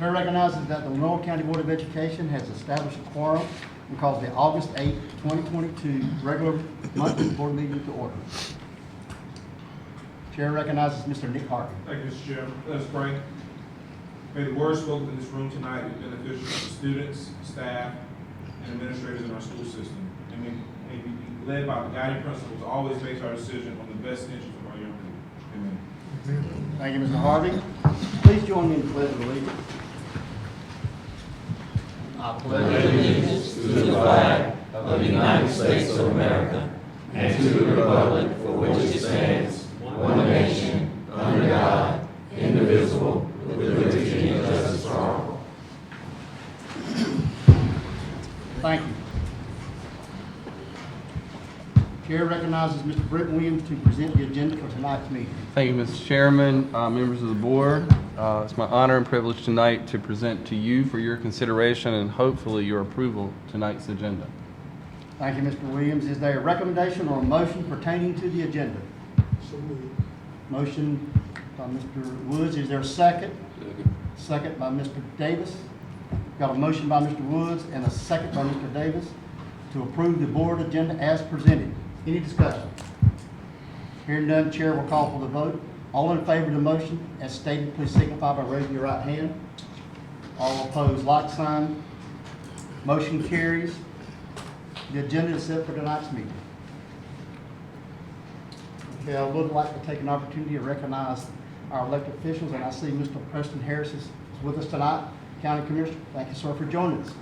Chair recognizes that the Lenore County Board of Education has established a quorum and calls the August 8, 2022 regular monthly board meeting to order. Chair recognizes Mr. Nick Harvey. Thank you, Mr. Chairman. Let us pray. May the words spoken in this room tonight be beneficial to the students, staff, and administrators in our school system. And may we be led by the guiding principles to always base our decision on the best interests of our young people. Amen. Thank you, Mr. Harvey. Please join me in the pledge of allegiance. I pledge allegiance to the flag of the United States of America and to the republic for which it stands, one nation, under God, indivisible, with liberty and justice for all. Thank you. Chair recognizes Mr. Brent Williams to present the agenda for tonight's meeting. Thank you, Mr. Chairman, members of the board. It's my honor and privilege tonight to present to you for your consideration and hopefully your approval tonight's agenda. Thank you, Mr. Williams. Is there a recommendation or a motion pertaining to the agenda? So moved. Motion by Mr. Woods. Is there a second? Second by Mr. Davis. Got a motion by Mr. Woods and a second by Mr. Davis to approve the board agenda as presented. Any discussion? Hearing none, Chair will call for the vote. All in favor of the motion as stated, please signify by raising your right hand. All opposed, like sign. Motion carries. The agenda is set for tonight's meeting. Okay, I would like to take an opportunity to recognize our elected officials, and I see Mr. Preston Harris is with us tonight, County Commissioner. Thank you, sir, for joining us.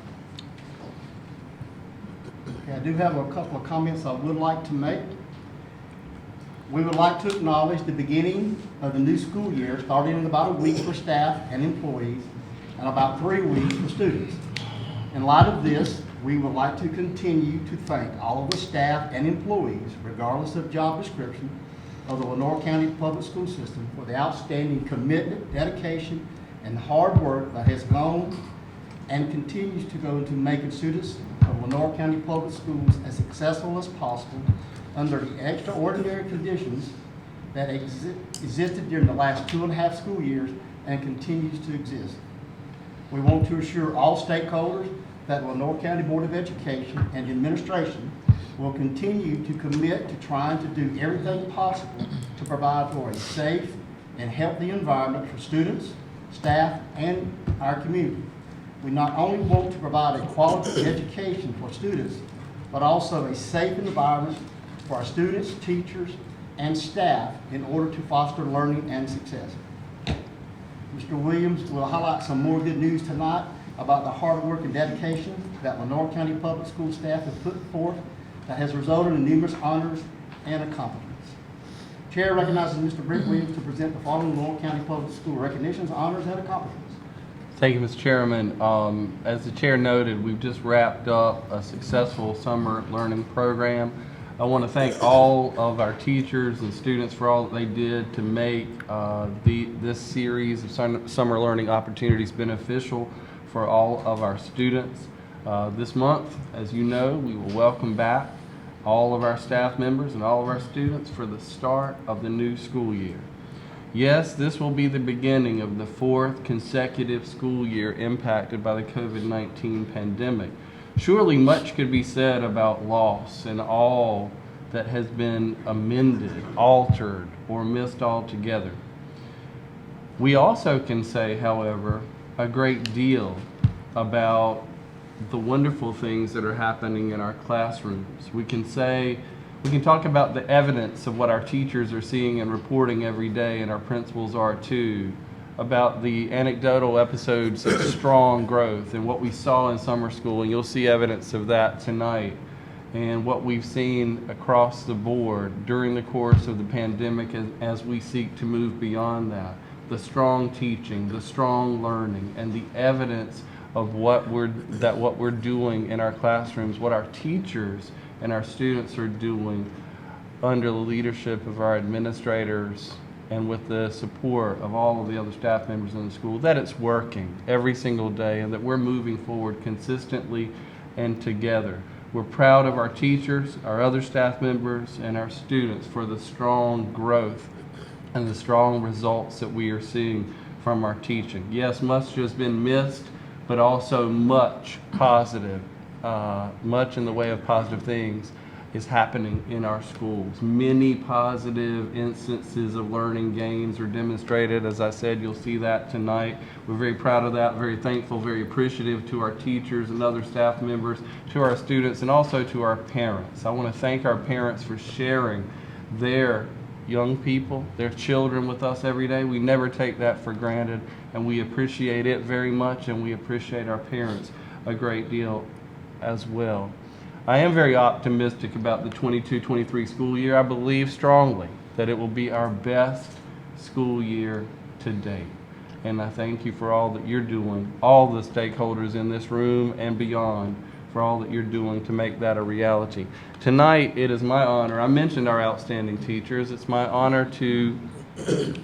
Okay, I do have a couple of comments I would like to make. We would like to acknowledge the beginning of the new school year, starting in about a week for staff and employees, and about 3 weeks for students. In light of this, we would like to continue to thank all of the staff and employees, regardless of job description, of the Lenore County Public School System for the outstanding commitment, dedication, and hard work that has gone and continues to go into making students of Lenore County Public Schools as successful as possible under the extraordinary conditions that existed during the last 2.5 school years and continues to exist. We want to assure all stakeholders that Lenore County Board of Education and the administration will continue to commit to trying to do everything possible to provide for a safe and healthy environment for students, staff, and our community. We not only want to provide a quality education for students, but also a safe environment for our students, teachers, and staff in order to foster learning and success. Mr. Williams will highlight some more good news tonight about the hard work and dedication that Lenore County Public School staff has put forth that has resulted in numerous honors and accomplishments. Chair recognizes Mr. Brent Williams to present the following Lenore County Public School recognitions, honors, and accomplishments. Thank you, Mr. Chairman. As the chair noted, we've just wrapped up a successful summer learning program. I want to thank all of our teachers and students for all that they did to make this series of summer learning opportunities beneficial for all of our students. This month, as you know, we will welcome back all of our staff members and all of our students for the start of the new school year. Yes, this will be the beginning of the 4th consecutive school year impacted by the COVID-19 pandemic. Surely much could be said about loss and all that has been amended, altered, or missed altogether. We also can say, however, a great deal about the wonderful things that are happening in our classrooms. We can talk about the evidence of what our teachers are seeing and reporting every day, and our principals are too, about the anecdotal episodes of strong growth and what we saw in summer school, and you'll see evidence of that tonight, and what we've seen across the board during the course of the pandemic as we seek to move beyond that. The strong teaching, the strong learning, and the evidence of what we're doing in our classrooms, what our teachers and our students are doing under the leadership of our administrators and with the support of all of the other staff members in the school, that it's working every single day and that we're moving forward consistently and together. We're proud of our teachers, our other staff members, and our students for the strong growth and the strong results that we are seeing from our teaching. Yes, much has been missed, but also much positive, much in the way of positive things is happening in our schools. Many positive instances of learning gains are demonstrated. As I said, you'll see that tonight. We're very proud of that, very thankful, very appreciative to our teachers and other staff members, to our students, and also to our parents. I want to thank our parents for sharing their young people, their children with us every day. We never take that for granted, and we appreciate it very much, and we appreciate our parents a great deal as well. I am very optimistic about the 22-23 school year. I believe strongly that it will be our best school year to date. And I thank you for all that you're doing, all the stakeholders in this room and beyond, for all that you're doing to make that a reality. Tonight, it is my honor, I mentioned our outstanding teachers, it's my honor to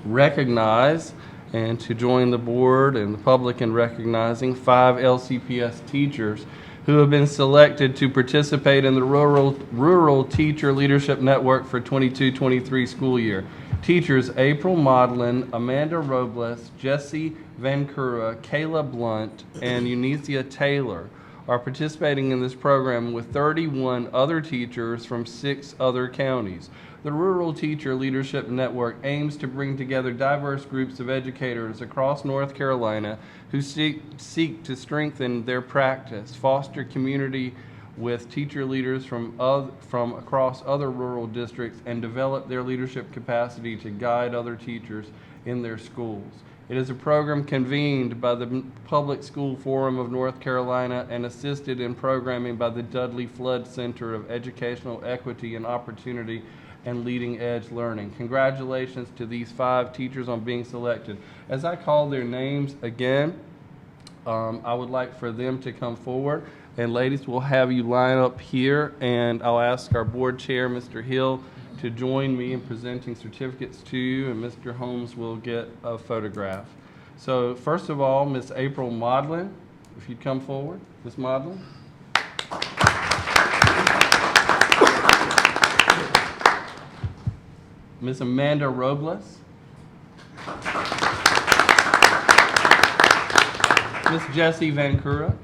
recognize and to join the board and the public in recognizing 5 LCPS teachers who have been selected to participate in the Rural Teacher Leadership Network for 22-23 school year. Teachers April Maudlin, Amanda Robles, Jesse Vancura, Kayla Blunt, and Eunicia Taylor are participating in this program with 31 other teachers from 6 other counties. The Rural Teacher Leadership Network aims to bring together diverse groups of educators across North Carolina who seek to strengthen their practice, foster community with teacher leaders from across other rural districts, and develop their leadership capacity to guide other teachers in their schools. It is a program convened by the Public School Forum of North Carolina and assisted in programming by the Dudley Flood Center of Educational Equity and Opportunity and Leading Edge Learning. Congratulations to these 5 teachers on being selected. As I call their names again, I would like for them to come forward. And ladies, we'll have you line up here, and I'll ask our board chair, Mr. Hill, to join me in presenting certificates to you, and Mr. Holmes will get a photograph. So first of all, Miss April Maudlin, if you'd come forward. Miss Maudlin. Miss Amanda Robles. Miss Jessie Vancura.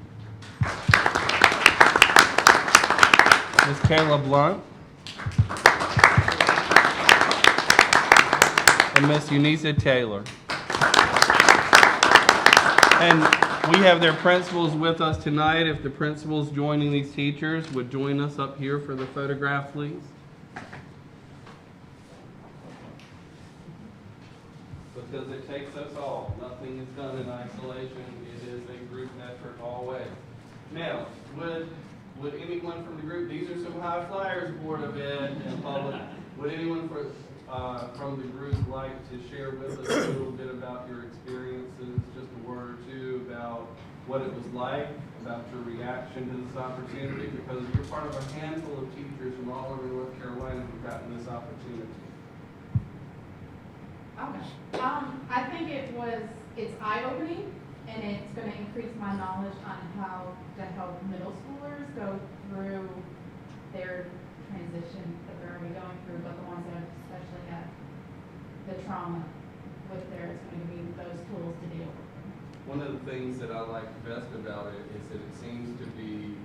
Miss Kayla Blunt. And Miss Eunicia Taylor. And we have their principals with us tonight. If the principals joining these teachers would join us up here for the photograph, please. Because it takes us all. Nothing is done in isolation. It is a group effort always. Now, would anyone from the group, these are some high flyers, Board of Ed and public, would anyone from the group like to share with us a little bit about your experiences, just a word or two about what it was like, about your reaction to this opportunity, because you're part of a handful of teachers from all over North Carolina who've gotten this opportunity. Okay. I think it's eye-opening, and it's going to increase my knowledge on how to help middle schoolers go through their transition that they're already going through, but the ones that have especially had the trauma with there, it's going to be those tools to deal with them. One of the things that I like best about it is that it seems to be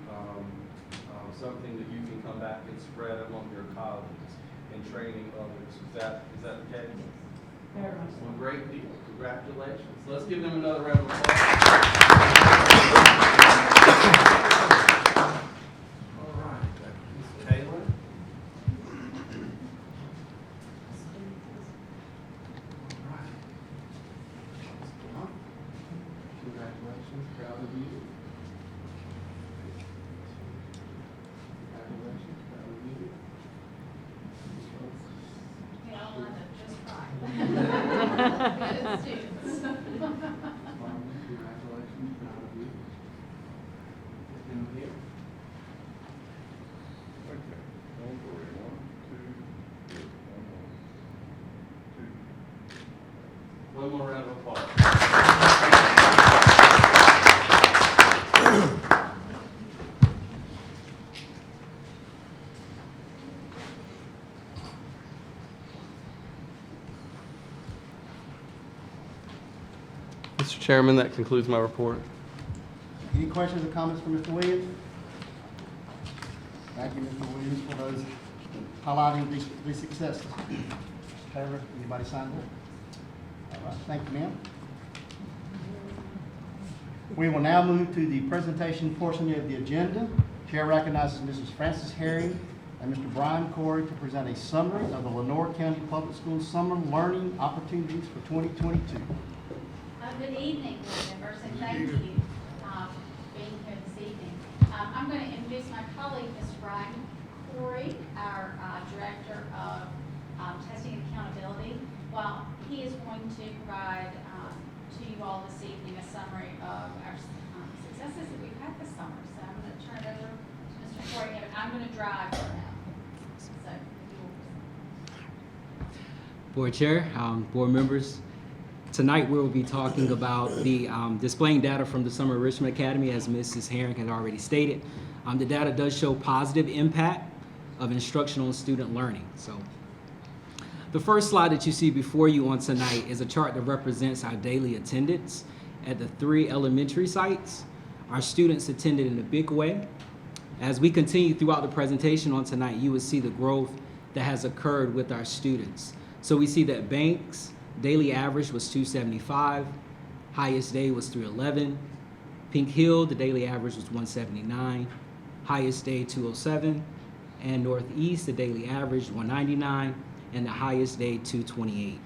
something that you can come back and spread among your colleagues and training others. Is that the case? Very much so. Well, great deal. Congratulations. Let's give them another round of applause. All right. Ms. Taylor. All right. Congratulations. Proud of you. Congratulations. Proud of you. You know, Linda, just fine. Good students. Congratulations, proud of you. In here. Okay. 1, 2, 1 more. One more round of applause. Chairman, that concludes my report. Any questions or comments from Mr. Williams? Thank you, Mr. Williams, for those highlighting these successes. Taylor, anybody signed up? All right, thank you, ma'am. We will now move to the presentation portion of the agenda. Chair recognizes Mrs. Frances Herring and Mr. Brian Corey to present a summary of the Lenore County Public Schools Summer Learning Opportunities for 2022. Good evening, board members, and thank you for being here this evening. I'm going to introduce my colleague, Mr. Brian Corey, our Director of Testing and Accountability. While he is going to provide to you all this evening a summary of our successes that we've had this summer. So I'm going to turn it over to Mr. Corey, and I'm going to drive for now. So if you will. Board Chair, board members, tonight we will be talking about the displaying data from the Summer Enrichment Academy, as Mrs. Herring had already stated. The data does show positive impact of instructional and student learning. So, the first slide that you see before you on tonight is a chart that represents our daily attendance at the 3 elementary sites. Our students attended in a big way. As we continue throughout the presentation on tonight, you will see the growth that has occurred with our students. So we see that Banks daily average was 275, highest day was 311. Pink Hill, the daily average was 179, highest day 207. And Northeast, the daily average 199, and the highest day 228.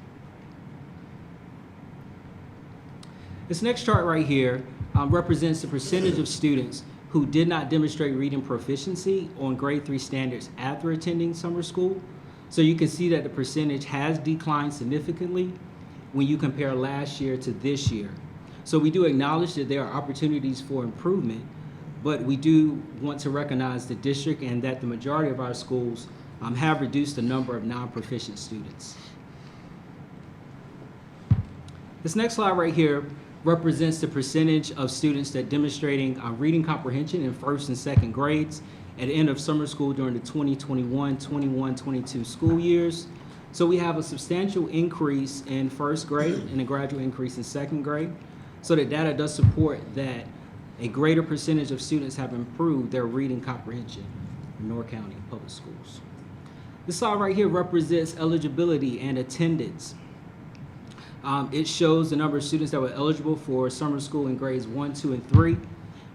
This next chart right here represents the percentage of students who did not demonstrate reading proficiency on grade 3 standards after attending summer school. So you can see that the percentage has declined significantly when you compare last year to this year. So we do acknowledge that there are opportunities for improvement, but we do want to recognize the district and that the majority of our schools have reduced the number of non-proficient students. This next slide right here represents the percentage of students that demonstrating reading comprehension in 1st and 2nd grades at the end of summer school during the 2021-22 school years. So we have a substantial increase in 1st grade and a gradual increase in 2nd grade. So the data does support that a greater percentage of students have improved their reading comprehension in Lenore County Public Schools. This slide right here represents eligibility and attendance. It shows the number of students that were eligible for summer school in grades 1, 2, and 3.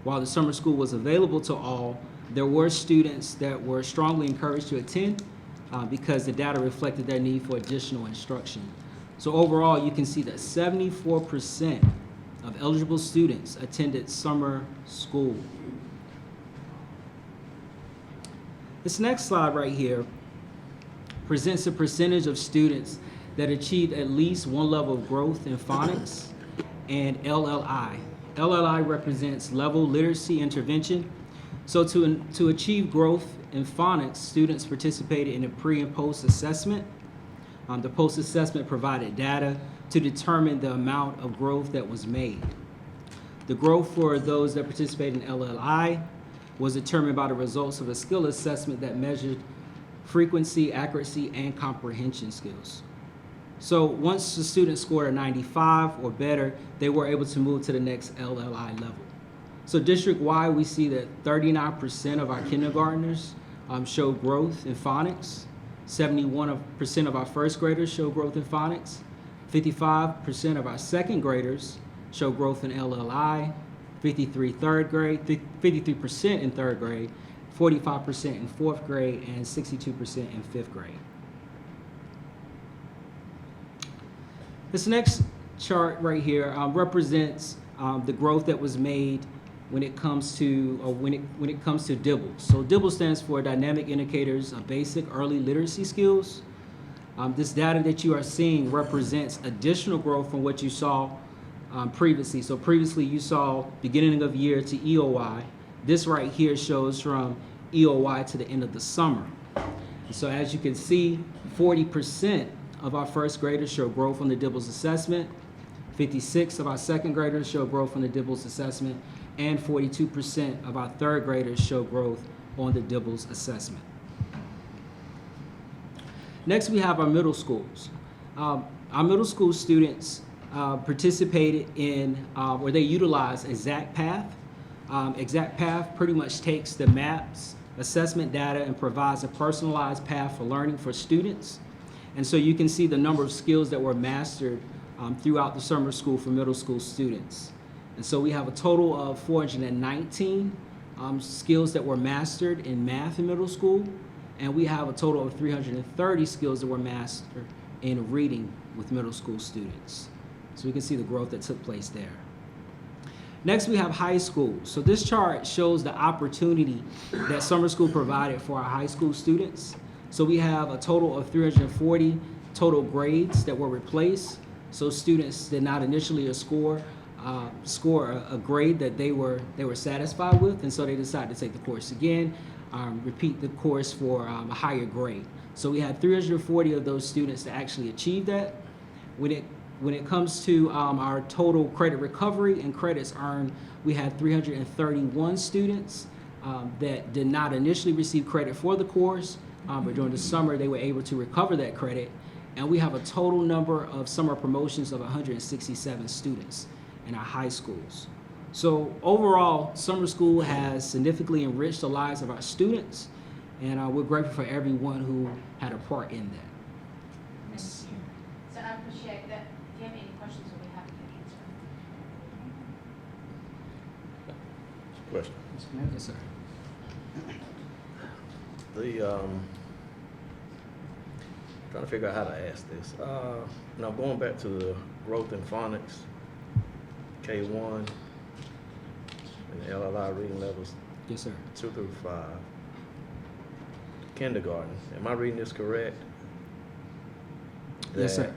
While the summer school was available to all, there were students that were strongly encouraged to attend because the data reflected their need for additional instruction. So overall, you can see that 74% of eligible students attended summer school. This next slide right here presents a percentage of students that achieved at least one level of growth in phonics and LLI. LLI represents level literacy intervention. So to achieve growth in phonics, students participated in a pre and post assessment. The post assessment provided data to determine the amount of growth that was made. The growth for those that participated in LLI was determined by the results of a skill assessment that measured frequency, accuracy, and comprehension skills. So once the student scored a 95 or better, they were able to move to the next LLI level. So district-wide, we see that 39% of our kindergartners show growth in phonics, 71% of our first graders show growth in phonics, 55% of our second graders show growth in LLI, 53% in third grade, 45% in fourth grade, and 62% in fifth grade. This next chart right here represents the growth that was made when it comes to DIBELS. So DIBELS stands for Dynamic Indicators of Basic Early Literacy Skills. This data that you are seeing represents additional growth from what you saw previously. So previously you saw beginning of year to EOY. This right here shows from EOY to the end of the summer. And so as you can see, 40% of our first graders show growth on the DIBELS assessment, 56% of our second graders show growth on the DIBELS assessment, and 42% of our third graders show growth on the DIBELS assessment. Next, we have our middle schools. Our middle school students participated in, or they utilized Exact Path. Exact Path pretty much takes the maps, assessment data, and provides a personalized path for learning for students. And so you can see the number of skills that were mastered throughout the summer school for middle school students. And so we have a total of 419 skills that were mastered in math in middle school, and we have a total of 330 skills that were mastered in reading with middle school students. So we can see the growth that took place there. Next, we have high school. So this chart shows the opportunity that summer school provided for our high school students. So we have a total of 340 total grades that were replaced. So students did not initially score a grade that they were satisfied with, and so they decided to take the course again, repeat the course for a higher grade. So we had 340 of those students that actually achieved that. When it comes to our total credit recovery and credits earned, we had 331 students that did not initially receive credit for the course, but during the summer they were able to recover that credit. And we have a total number of summer promotions of 167 students in our high schools. So overall, summer school has significantly enriched the lives of our students, and we're grateful for everyone who had a part in that. Thank you. So I appreciate that. If you have any questions, we'll be happy to answer. Question. Mr. Smith? Yes, sir. Trying to figure out how to ask this. Now going back to the growth in phonics, K1, and the LLI reading levels Yes, sir. 2 through 5. Kindergarten, am I reading this correct? Yes, sir. That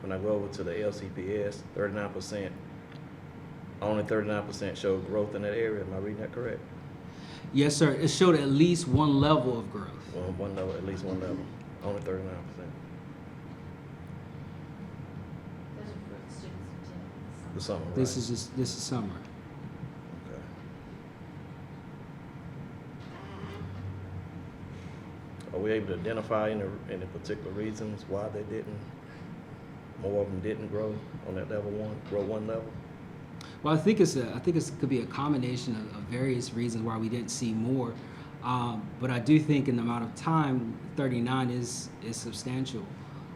when I go over to the LCPS, 39%, only 39% showed growth in that area. Am I reading that correct? Yes, sir. It showed at least one level of growth. Well, one level, at least one level, only 39%. Those are for the students attending The summer, right? This is summer. Okay. Are we able to identify any particular reasons why they didn't, more of them didn't grow on that level one, grow one level? Well, I think it could be a combination of various reasons why we didn't see more. But I do think in the amount of time, 39 is substantial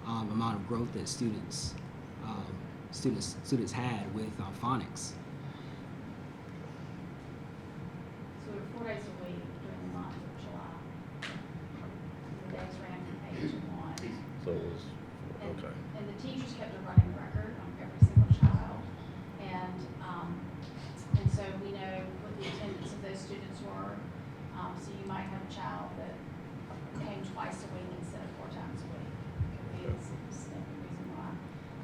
amount of growth that students had with phonics. So we're 4 days a week during the month of July. The days ran from 8 to 1. So it was, And- okay. And the teachers kept a running record on every single child. And so we know what the attendance of those students were. So you might have a child that came twice a week instead of 4 times a week. Could be a significant reason why.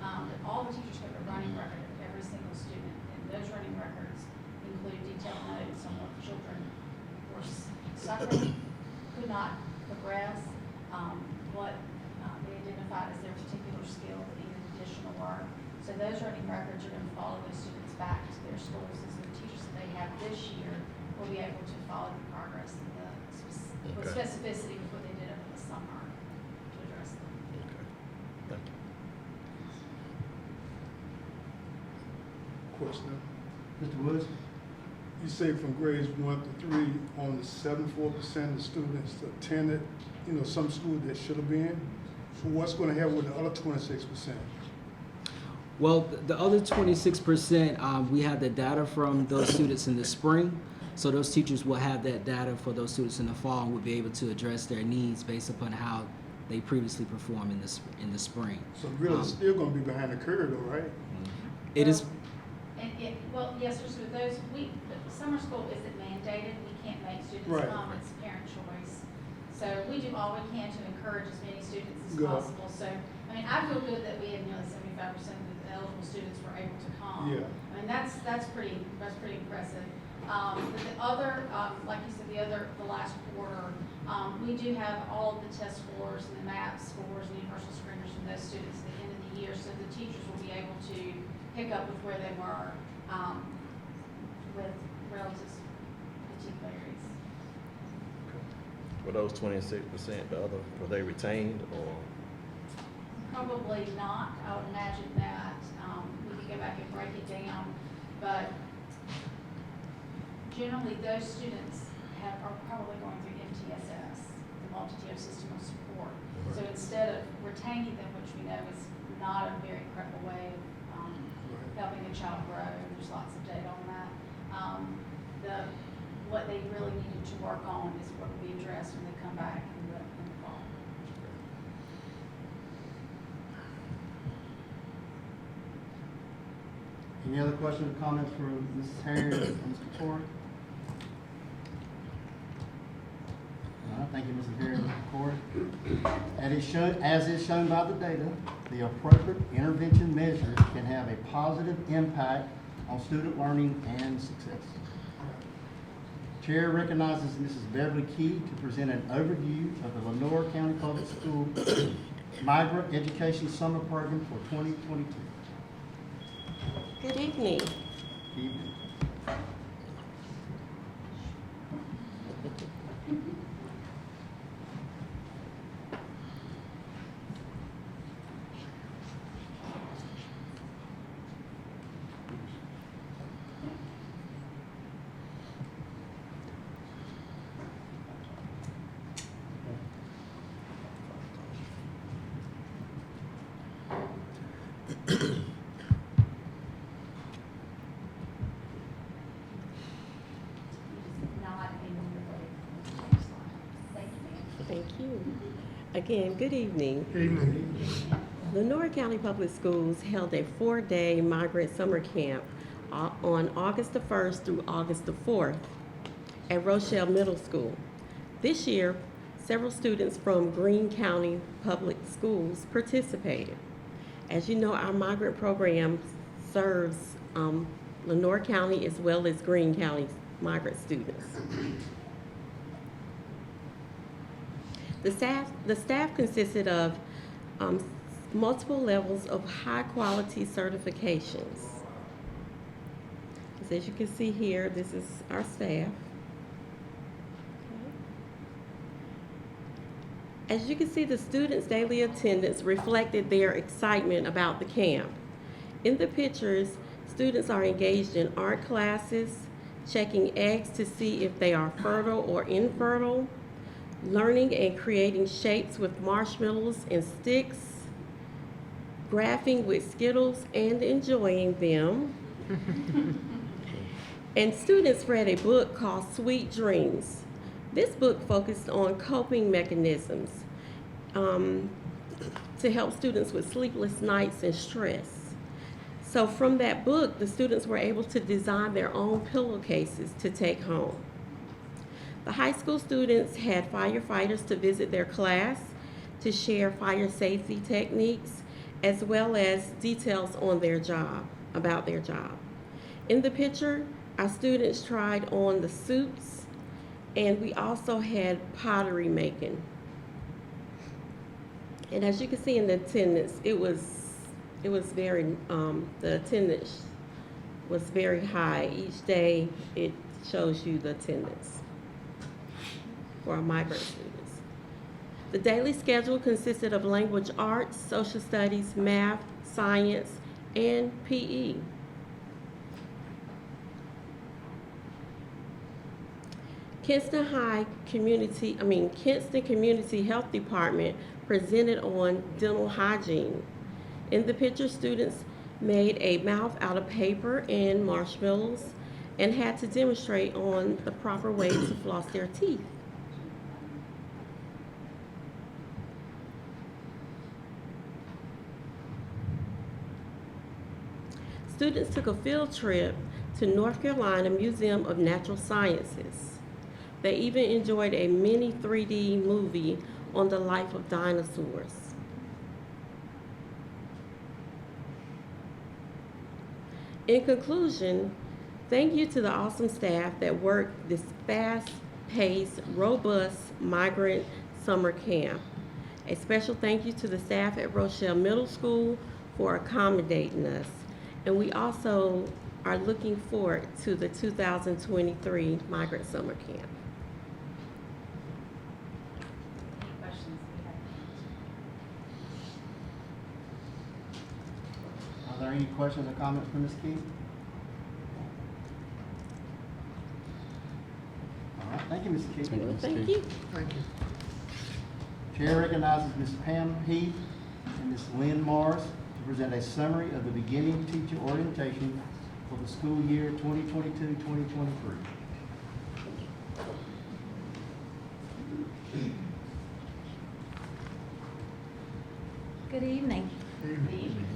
But all the teachers kept a running record of every single student. And those running records include detailed notes on what children were suffering, could not progress, what they identified as their particular skill that needed additional work. So those running records are going to follow those students back to their schools, and so the teachers that they have this year will be able to follow the progress and with Okay. specificity with what they did over the summer to address them. Okay. Thank you. Question. Mr. Woods? You say from grades 1 to 3, only 74% of students attended, some schools that should have been. So what's going to happen with the other 26%? Well, the other 26%, we have the data from those students in the spring. So those teachers will have that data for those students in the fall and will be able to address their needs based upon how they previously performed in the spring. So really, it's still going to be behind the curve, though, right? It is. Well, yes, sir, so with those, the summer school isn't mandated, we can't make students Right. come, it's parent choice. So we do all we can to encourage as many students as Good. possible. So, I mean, I feel good that we had nearly 75% of the eligible students were able to come. Yeah. I mean, that's pretty impressive. But the other, like you said, the last quarter, we do have all of the test scores and the math scores and universal screeners from those students at the end of the year, so the teachers will be able to pick up with where they were with relative particularities. Were those 26%, the other, were they retained or? Probably not. I would imagine that we back and break it down. But generally, those students are probably going through MTSS, the multi-tier system of support. So instead of retaining them, which we know is not a very credible way of helping a child grow, there's lots of data on that. What they really needed to work on is what will be addressed when they come back in the fall. Any other questions or comments for Mrs. Harris or Mr. Corey? All right, thank you, Mrs. Harris and Mr. Corey. As is shown by the data, the appropriate intervention measures can have a positive impact on student learning and success. Chair recognizes Mrs. Beverly Key to present an overview of the Lenore County Public School Migrant Education Summer Program for 2022. Good evening. Evening. Not in the way. Thank you, ma'am. Thank you. Again, good evening. Lenore County Public Schools held a 4-day migrant summer camp on August the 1st through August the 4th at Rochelle Middle School. This year, several students from Greene County Public Schools participated. As you know, our migrant program serves Lenore County as well as Greene County migrant students. The staff consisted of multiple levels of high-quality certifications. As you can see here, this is our staff. As you can see, the students' daily attendance reflected their excitement about the camp. In the pictures, students are engaged in art classes, checking eggs to see if they are fertile or infertile, learning and creating shapes with marshmallows and sticks, graphing with Skittles and enjoying them. And students read a book called Sweet Dreams. This book focused on coping mechanisms to help students with sleepless nights and stress. So from that book, the students were able to design their own pillowcases to take home. The high school students had firefighters to visit their class to share fire safety techniques as well as details on their job, about their job. In the picture, our students tried on the suits, and we also had pottery making. And as you can see in the attendance, it was very, the attendance was very high. Each day, it shows you the attendance for our migrant students. The daily schedule consisted of language arts, social studies, math, science, and PE. Kinston Community Health Department presented on dental hygiene. In the picture, students made a mouth out of paper and marshmallows and had to demonstrate on the proper way to floss their teeth. Students took a field trip to North Carolina Museum of Natural Sciences. They even enjoyed a mini 3D movie on the life of dinosaurs. In conclusion, thank you to the awesome staff that worked this fast-paced, robust migrant summer camp. A special thank you to the staff at Rochelle Middle School for accommodating us. And we also are looking forward to the 2023 migrant summer camp. Any questions? Are there any questions or comments for Ms. Key? All right, thank you, Ms. Key. Thank you, Ms. Thank Key. you. Thank you. Chair recognizes Ms. Pam Heath and Ms. Lynn Morris to present a summary of the beginning teacher orientation for the school year 2022-2023. Good evening.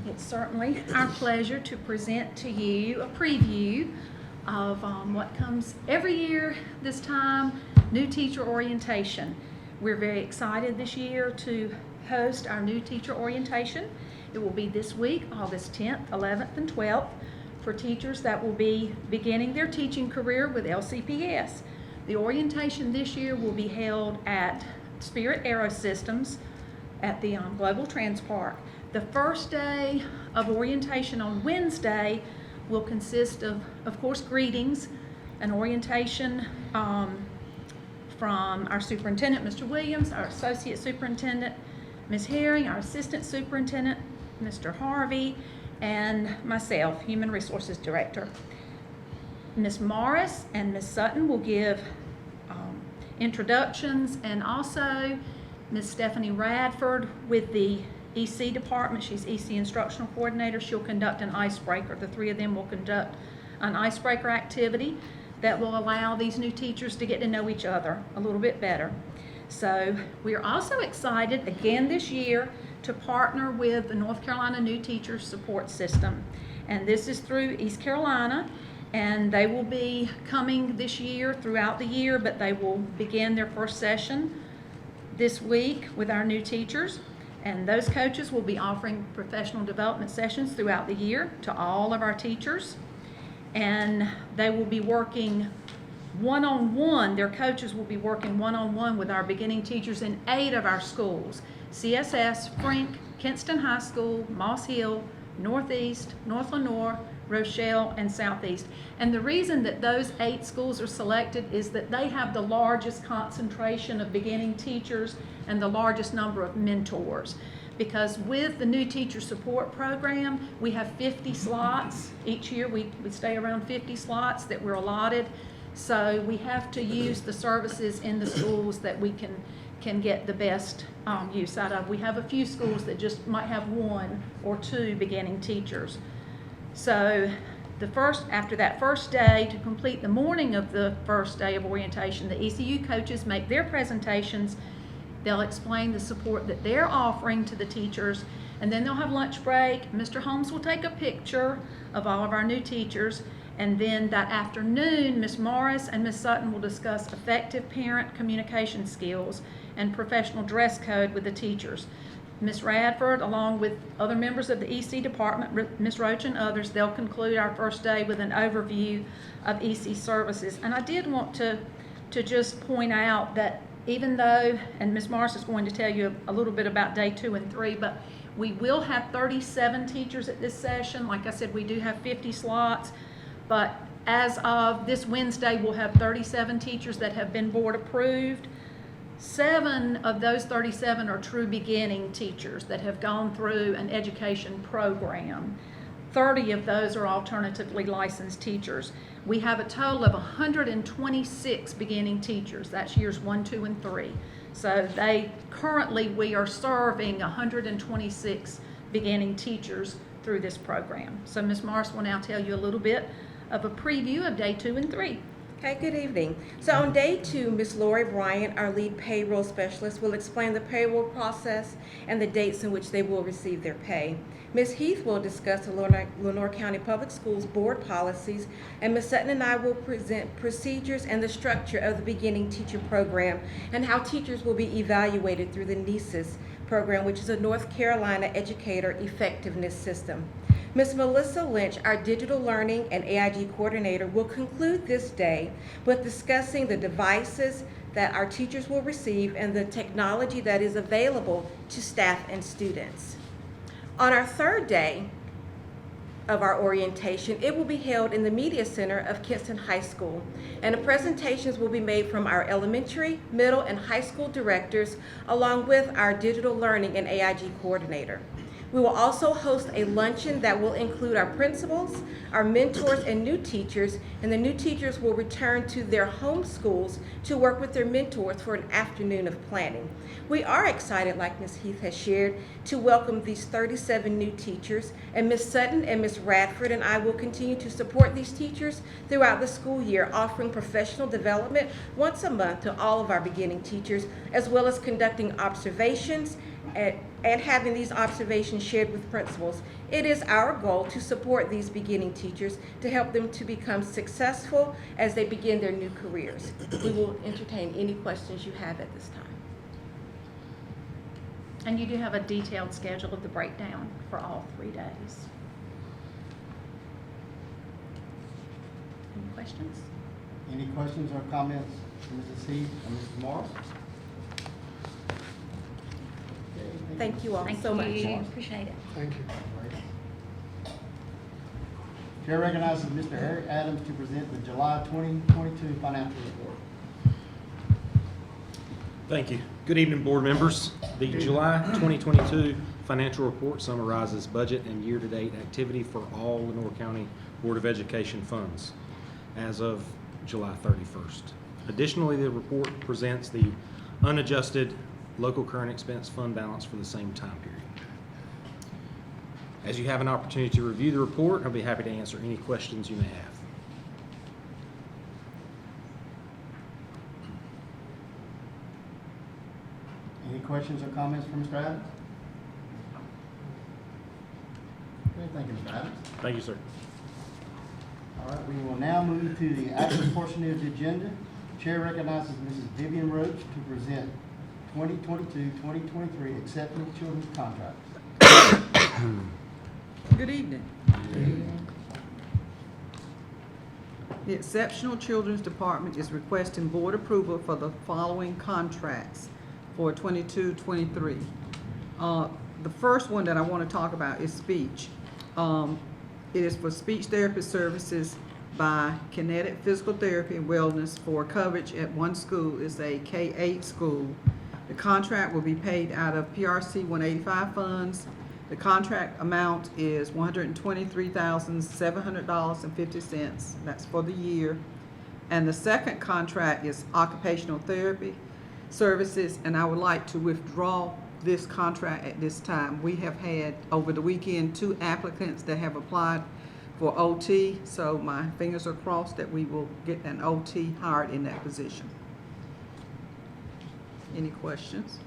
It's certainly our pleasure to present to you a preview of what comes every year this time, new teacher orientation. We're very excited this year to host our new teacher orientation. It will be this week, August 10th, 11th, and 12th, for teachers that will be beginning their teaching career with LCPS. The orientation this year will be held at Spirit Aero Systems at the Global Trans Park. The first day of orientation on Wednesday will consist of course, greetings, an orientation from our superintendent, Mr. Williams, our associate superintendent, Ms. Herring, our assistant superintendent, Mr. Harvey, and myself, Human Resources Director. Ms. Morris and Ms. Sutton will give introductions, and also Ms. Stephanie Radford with the EC department. She's EC Instructional Coordinator. She'll conduct an icebreaker. The three of them will conduct an icebreaker activity that will allow these new teachers to get to know each other a little bit better. So we're also excited again this year to partner with the North Carolina New Teachers Support System. And this is through East Carolina, and they will be coming this year throughout the year, but they will begin their first session this week with our new teachers. And those coaches will be offering professional development sessions throughout the year to all of our teachers. And they will be working one-on-one, their coaches will be working one-on-one with our beginning teachers in 8 of our schools: CSS, Frink, Kinston High School, Moss Hill, Northeast, North Lenoir, Rochelle, and Southeast. And the reason that those 8 schools are selected is that they have the largest concentration of beginning teachers and the largest number of mentors. Because with the new teacher support program, we have 50 slots. Each year we stay around 50 slots that we're allotted. So we have to use the services in the schools that we can get the best use out of. We have a few schools that just might have 1 or 2 beginning teachers. So after that first day, to complete the morning of the first day of orientation, the ECU coaches make their presentations. They'll explain the support that they're offering to the teachers, and then they'll have lunch break. Mr. Holmes will take a picture of all of our new teachers, and then that afternoon, Ms. Morris and Ms. Sutton will discuss effective parent communication skills and professional dress code with the teachers. Ms. Radford, along with other members of the EC department, Ms. Roach and others, they'll conclude our first day with an overview of EC services. And I did want to just point out that even though, and Ms. Morris is going to tell you a little bit about day 2 and 3, but we will have 37 teachers at this session. Like I said, we do have 50 slots, but as of this Wednesday, we'll have 37 teachers that have been board approved. 7 of those 37 are true beginning teachers that have gone through an education program. 30 of those are alternatively licensed teachers. We have a total of 126 beginning teachers. That's years 1, 2, and 3. So we are serving 126 beginning teachers through this program. So Ms. Morris will now tell you a little bit of a preview of day 2 and 3. Okay, good evening. So on day 2, Ms. Lori Bryant, our lead payroll specialist, will explain the payroll process and the dates in which they will receive their pay. Ms. Heath will discuss the Lenoir County Public Schools board policies, and Ms. Sutton and I will present procedures and the structure of the beginning teacher program and how teachers will be evaluated through the NESIS program, which is a North Carolina Educator Effectiveness System. Ms. Melissa Lynch, our Digital Learning and AIG Coordinator, will conclude this day with discussing the devices that our teachers will receive and the technology that is available to staff and students. On our third day of our orientation, it will be held in the Media Center of Kinston High School, and the presentations will be made from our elementary, middle, and high school directors, along with our Digital Learning and AIG Coordinator. We will also host a luncheon that will include our principals, our mentors, and new teachers, and the new teachers will return to their home schools to work with their mentors for an afternoon of planning. We are excited, like Ms. Heath has shared, to welcome these 37 new teachers, and Ms. Sutton and Ms. Radford and I will continue to support these teachers throughout the school year, offering professional development once a month to all of our beginning teachers, as well as conducting observations and having these observations shared with principals. It is our goal to support these beginning teachers to help them to become successful as they begin their new careers. We will entertain any questions you have at this time. And you do have a detailed schedule of the breakdown for all 3 days. Any questions? Any questions or comments from Mrs. Heath and Mrs. Morris? Okay, Thank you all so much. Appreciate it. Thank you. Chair recognizes Mr. Eric Adams to present the July 2022 financial report. Thank you. Good evening, board members. The July 2022 financial report summarizes budget and year-to-date activity for all Lenore County Board of Education funds as of July 31st. Additionally, the report presents the unadjusted local current expense fund balance for the same time period. As you have an opportunity to review the report, I'll be happy to answer any questions you may have. Any questions or comments from Mr. Adams? Okay, thank you, Mr. Adams. Thank you, sir. All right, we will now move to the action portion of the agenda. Chair recognizes Mrs. Vivian Roach to present 2022-2023 Exceptional Children's Contract. Good evening. The Exceptional Children's Department is requesting board approval for the following contracts for 22-23. The first one that I want to talk about is speech. It is for speech therapy services by Kinetic Physical Therapy and Wellness for coverage at one school. It's a K-8 school. The contract will be paid out of PRC 185 funds. The contract amount is $123,700.50. That's for the year. And the second contract is occupational therapy services, and I would like to withdraw this contract at this time. We have had, over the weekend, 2 applicants that have applied for OT, so my fingers are crossed that we will get an OT hired in that position. Any questions?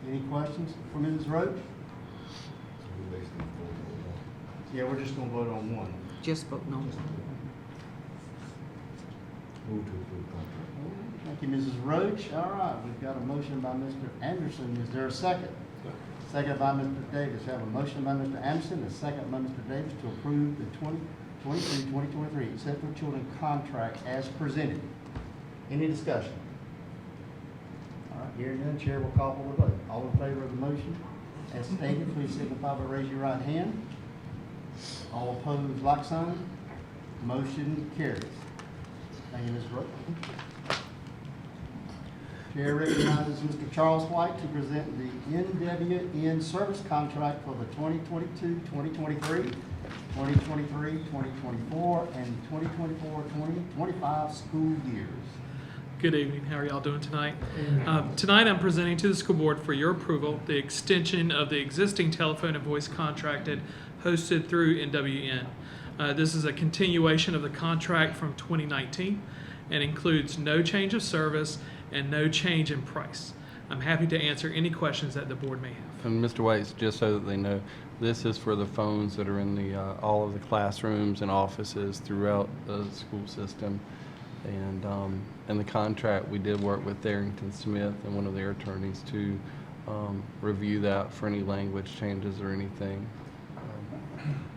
Any questions for Mrs. Roach? Yeah, we're just gonna vote on one. Just vote no. Thank you, Mrs. Roach. All right, we've got a motion by Mr. Anderson. Is there a second? Second by Mr. Davis. We have a motion by Mr. Anderson, a second by Mr. Davis to approve the 2023 Exceptional Children Contract as presented. Any discussion? All right, hearing none, chair will call for the vote. All in favor of the motion as stated, please signify by raising your right hand. All opposed, like sign. Motion carries. Thank you, Ms. Roach. Chair recognizes Mr. Charles White to present the NWN service contract for the 2022-2023, 2023-2024, and 2024-2025 school years. Good evening. How are y'all doing tonight? Tonight I'm presenting to the school board for your approval the extension of the existing telephone and voice contract hosted through NWN. This is a continuation of the contract from 2019 and includes no change of service and no change in price. I'm happy to answer any questions that the board may have. And Mr. Waits, just so that they know, this is for the phones that are in the all of the classrooms and offices throughout the school system. And in the contract, we did work with Darrington Smith and one of their attorneys to review that for any language changes or anything.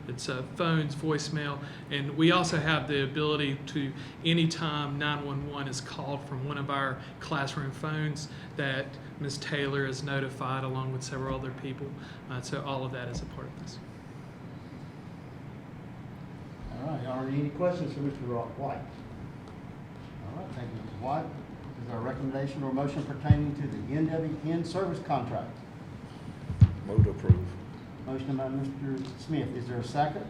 It's phones, voicemail, and we also have the ability to, anytime 911 is called from one of our classroom phones, that Ms. Taylor is notified along with several other people. So all of that is a part of this. All right, are there any questions for Mr. White? All right, thank you, Mr. White. Is there a recommendation or a motion pertaining to the NWN service contract? Move to approve. Motion by Mr. Smith. Is there a second?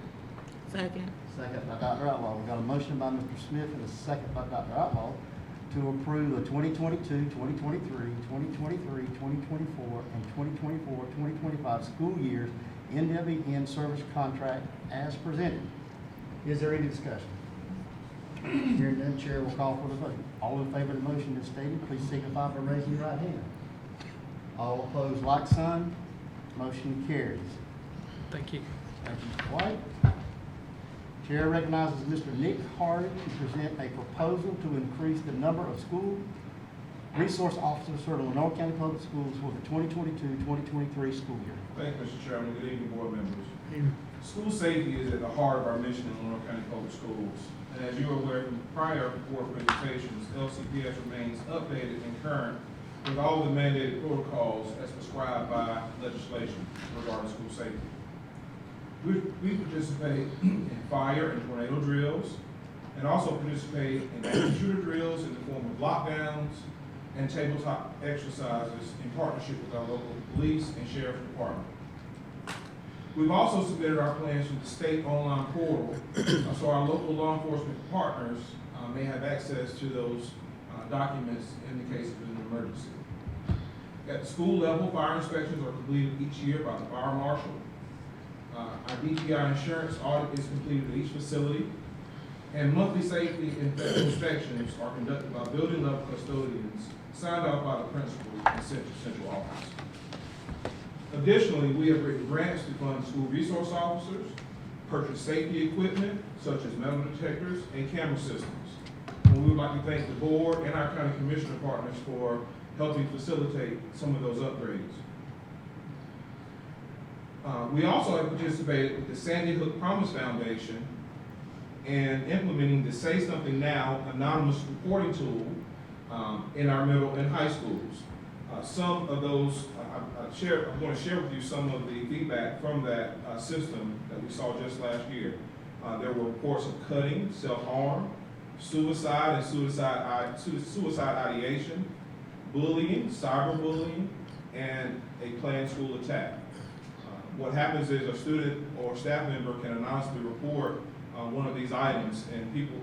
Second. Second by Dr. Outlaw. We've got a motion by Mr. Smith and a second by Dr. Outlaw to approve the 2022, 2023, 2023, 2024, and 2024, 2025 school years NWN service contract as presented. Is there any discussion? Hearing none, Chair will call for the vote. All in favor of the motion as stated, please signify by raising your right hand. All opposed, like sign. Motion carries. Thank you. Thank you, Mr. White. Chair recognizes Mr. Nick Hardy to present a proposal to increase the number of school resource officers for the Lenore County Public Schools for the 2022-2023 school year. Thank you, Mr. Chairman. Good evening, board members. School safety is at the heart of our mission in Lenore County Public Schools. And as you are aware from prior board presentations, LCPS remains updated and current with all the mandated protocols as prescribed by legislation regarding school safety. We participate in fire and tornado drills, and also participate in active shooter drills in the form of lockdowns and tabletop exercises in partnership with our local police and sheriff department. We've also submitted our plans to the state online portal, so our local law enforcement partners may have access to those documents in the case of an emergency. At the school level, fire inspections are completed each year by the fire marshal. Our DPI insurance audit is completed at each facility, and monthly safety inspections are conducted by building level custodians signed off by the principal and sent to central office. Additionally, we have written grants to fund school resource officers, purchase safety equipment such as metal detectors and camera systems. And we would like to thank the board and our county commissioner partners for helping facilitate some of those upgrades. We also have participated with the Sandy Hook Promise Foundation in implementing the Say Something Now anonymous reporting tool in our middle and high schools. Some of those, I'm going to share with you some of the feedback from that system that we saw just last year. There were reports of cutting, self-harm, suicide and suicide ideation, bullying, cyberbullying, and a planned school attack. What happens is a student or staff member can anonymously report one of these items, and people,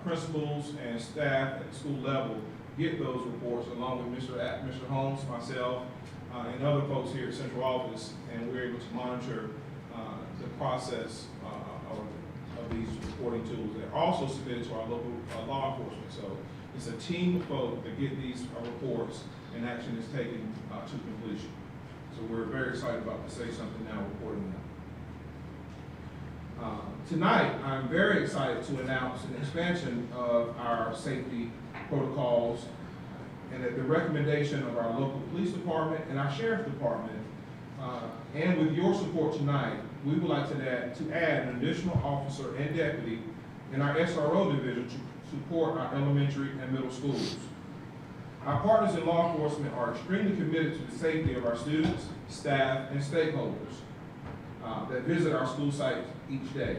principals and staff at the school level get those reports along with Mr. Holmes, myself, and other folks here at central office, and we're able to monitor the process of these reporting tools. They're also submitted to our local law enforcement. So it's a team of folks that get these reports, and action is taken to completion. So we're very excited about the Say Something Now reporting now. Tonight, I'm very excited to announce an expansion of our safety protocols, and at the recommendation of our local police department and our sheriff department, and with your support tonight, we would like to add an additional officer and deputy in our SRO division to support our elementary and middle schools. Our partners in law enforcement are extremely committed to the safety of our students, staff, and stakeholders that visit our school sites each day.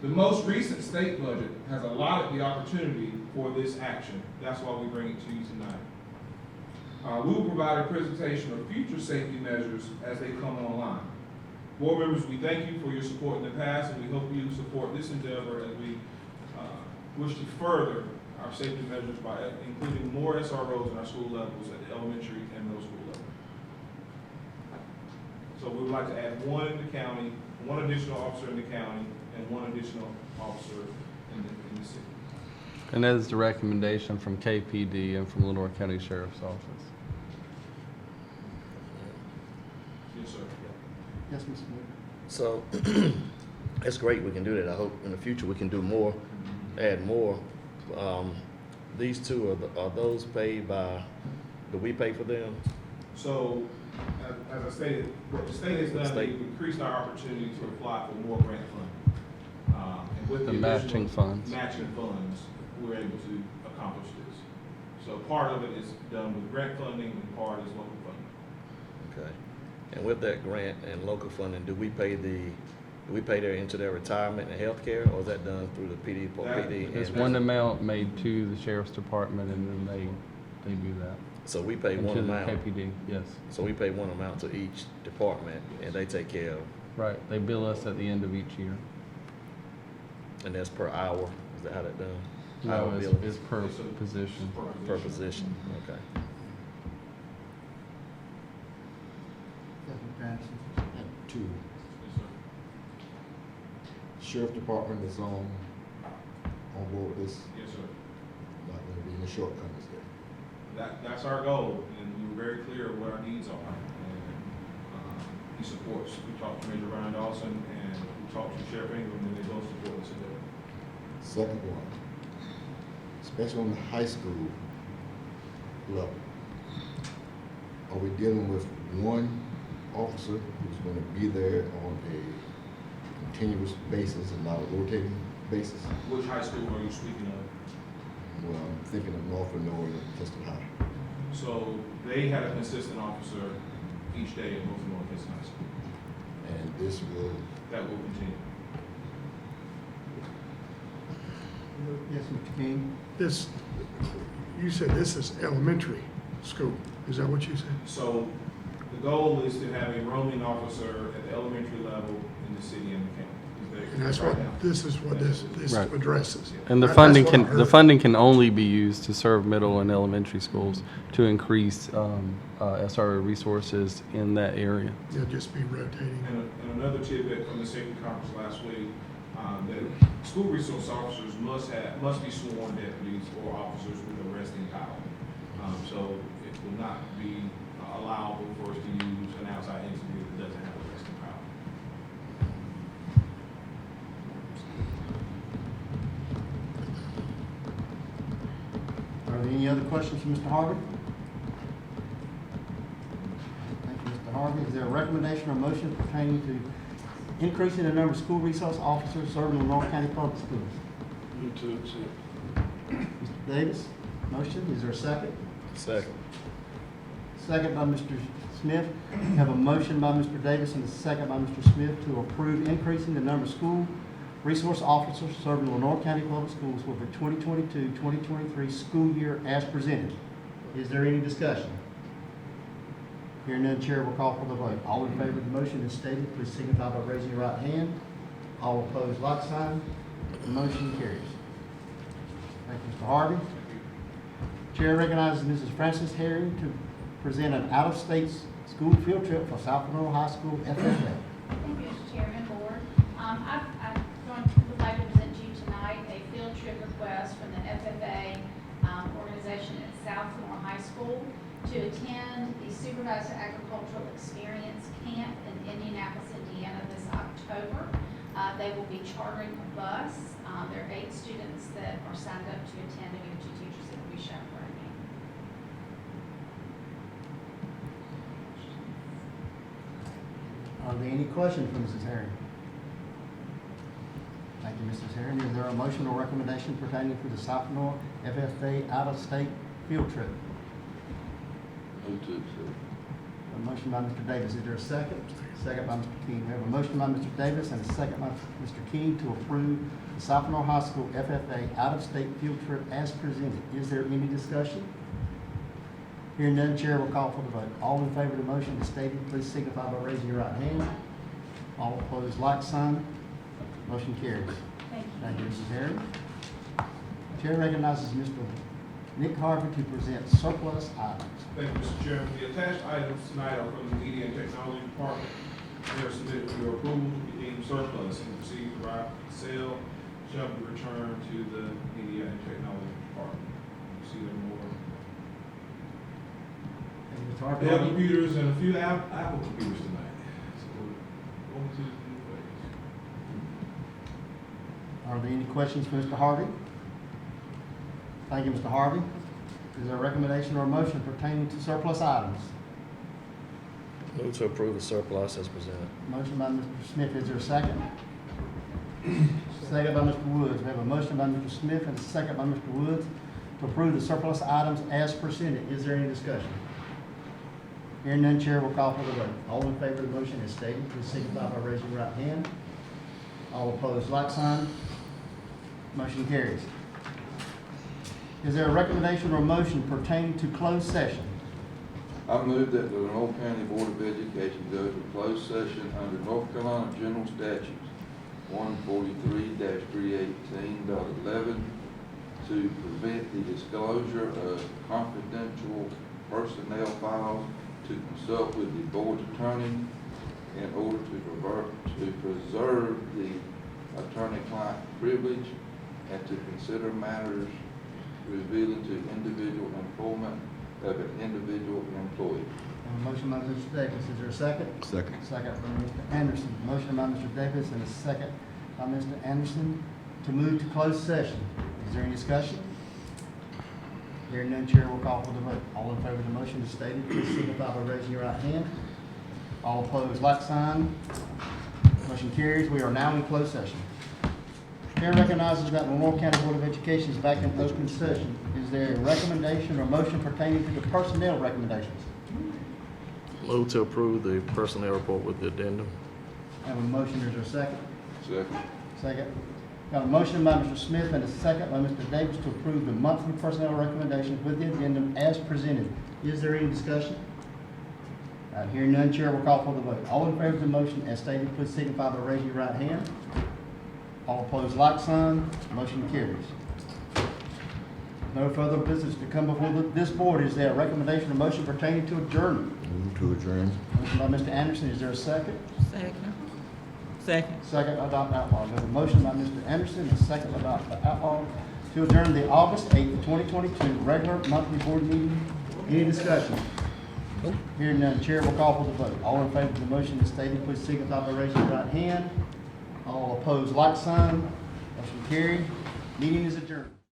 The most recent state budget has allotted the opportunity for this action. That's why we bring it to you tonight. We will provide a presentation of future safety measures as they come online. Board members, we thank you for your support in the past, and we hope you support this endeavor as we wish to further our safety measures by including more SROs in our school levels at the elementary and middle school level. So we would like to add one in the county, one additional officer in the county, and one additional officer in the city. And that is the recommendation from KPD and from Lenore County Sheriff's Office. Yes, sir. Yes, Mr. Wood. So, it's great we can do that. I hope in the future we can do more, add more. These two, are those paid by, do we pay for them? So, as I stated, what the state has done, we've increased our opportunity to apply for more grant funding. And with The the matching additional funds. matching funds, we're able to accomplish this. So part of it is done with grant funding and part is local funding. Okay. And with that grant and local funding, do we pay the Do we pay into their retirement and health care, or is that done through the PD? It's and- one amount made to the sheriff's department, and then they do that. So we pay And one to the amount. KPD, yes. So we pay one amount to each department, and they take care of, Right, they bill us at the end of each year. and that's per hour. Is that how that done? No, Hour it's, billing? it's per position. Per position. Okay. Two, Yes, sir. sheriff department is on board with this, Yes, sir. not gonna be any shortcomings there. That's our goal, and we were very clear of what our needs are. And he supports. We talked to Major Ryan Dawson, and we talked to Sheriff Ingram, and they both support us in that. Second one, especially on the high school level, are we dealing with one officer who's gonna be there on a continuous basis and not a rotating basis? Which high school are you speaking of? Well, I'm thinking of North Lenore and Clifton High. So they had a consistent officer each day at North North High School. And this will, That will continue. Yes, Mr. King? This, you said this is elementary school, is that what you said? So the goal is to have a roaming officer at the elementary level in the city and the county. And that's what, this is what this Right. addresses. And the That's funding what I can, the heard. funding can only be used to serve middle and elementary schools to increase SRO resources in that area. They'll just be rotating. And another tidbit from the safety conference last week, that school resource officers must be sworn deputies or officers with arresting power. So it will not be allowable for us to use an outside entity that doesn't have arresting power. Are there any other questions for Mr. Harvey? Thank you, Mr. Harvey. Is there a recommendation or motion pertaining to increasing the number of school resource officers serving in Lenore County Public Schools? Move to accept. Mr. Davis, motion. Is there a second? Second. Second by Mr. Smith. We have a motion by Mr. Davis and a second by Mr. Smith to approve increasing the number of school resource officers serving Lenore County Public Schools for the 2022-2023 school year as presented. Is there any discussion? Hearing none, Chair will call for the vote. All in favor of the motion as stated, please signify by raising your right hand. All opposed, like sign. The motion carries. Thank you, Mr. Harvey. Chair recognizes Mrs. Frances Herring to present an out-of-state school field trip for South Lenore High School FFA. Thank you, Mr. Chairman, Board. Would like to present to you tonight a field trip request from the FFA organization at South Lenore High School to attend the Supervisor Agricultural Experience Camp in Indianapolis, Indiana this October. They will be chartering a bus. There are 8 students that are signed up to attend, and we have 2 teachers that will be chaperoning. Are there any questions for Mrs. Herring? Thank you, Mrs. Herring. Is there a motion or recommendation pertaining to the South Lenore FFA out-of-state field trip? Move to accept. A motion by Mr. Davis. Is there a second? Second by Mr. King. We have a motion by Mr. Davis and a second by Mr. King to approve the South Lenore High School FFA out-of-state field trip as presented. Is there any discussion? Hearing none, Chair will call for the vote. All in favor of the motion as stated, please signify by raising your right hand. All opposed, like sign. Motion carries. Thank you. Thank you, Mrs. Herring. Chair recognizes Mr. Nick Harvey to present surplus items. Thank you, Mr. Chairman. The attached items tonight are from the Media and Technology Department. They are submitted for your approval to be deemed surplus and received by sale shall be returned to the Media and Technology Department. You see them more. Thank you, Mr. They Harvey. have computers and a few Apple computers tonight. So we're going to the new place. Are there any questions for Mr. Harvey? Thank you, Mr. Harvey. Is there a recommendation or a motion pertaining to surplus items? Move to approve the surplus as presented. Motion by Mr. Smith. Is there a second? Second by Mr. Woods. We have a motion by Mr. Smith and a second by Mr. Woods to approve the surplus items as presented. Is there any discussion? Hearing none, Chair will call for the vote. All in favor of the motion as stated, please signify by raising your right hand. All opposed, like sign. Motion carries. Is there a recommendation or motion pertaining to closed session? I move that the Monroe County Board of Education go to closed session under North Carolina General Statutes 143-318.11 to prevent the disclosure of confidential personnel files, to consult with the board's attorney in order to preserve the attorney-client privilege, and to consider matters revealing to individual employment of an individual employee. A motion by Mr. Davis, is there a second? Second. Second by Mr. Anderson. Motion by Mr. Davis and a second by Mr. Anderson to move to closed session. Is there any discussion? Hearing none, chair will call for the vote. All in favor of the motion as stated, please signify by raising your right hand. All opposed, like sign. Motion carries. We are now in closed session. Chair recognizes that the Monroe County Board of Education is back in open session. Is there a recommendation or motion pertaining to the personnel recommendations? Move to approve the personnel report with the addendum. Have a motion, is there a second? Second. Second. Got a motion by Mr. Smith and a second by Mr. Davis to approve the monthly personnel recommendations with the addendum as presented. Is there any discussion? Hearing none, chair will call for the vote. All in favor of the motion as stated, please signify by raising your right hand. All opposed, like sign. Motion carries. No further business to come before this board. Is there a recommendation or motion pertaining to adjournment? Move to adjourn. Motion by Mr. Anderson, is there a second? Second. Second. Second by Dr. Outlaw. There's a motion by Mr. Anderson, a second by Dr. Outlaw to adjourn the August 8th, 2022 regular monthly board meeting. Any discussion? Hearing none, chair will call for the vote. All in favor of the motion as stated, please signify by raising your right hand. All opposed, like sign. Motion carried. Meeting is adjourned.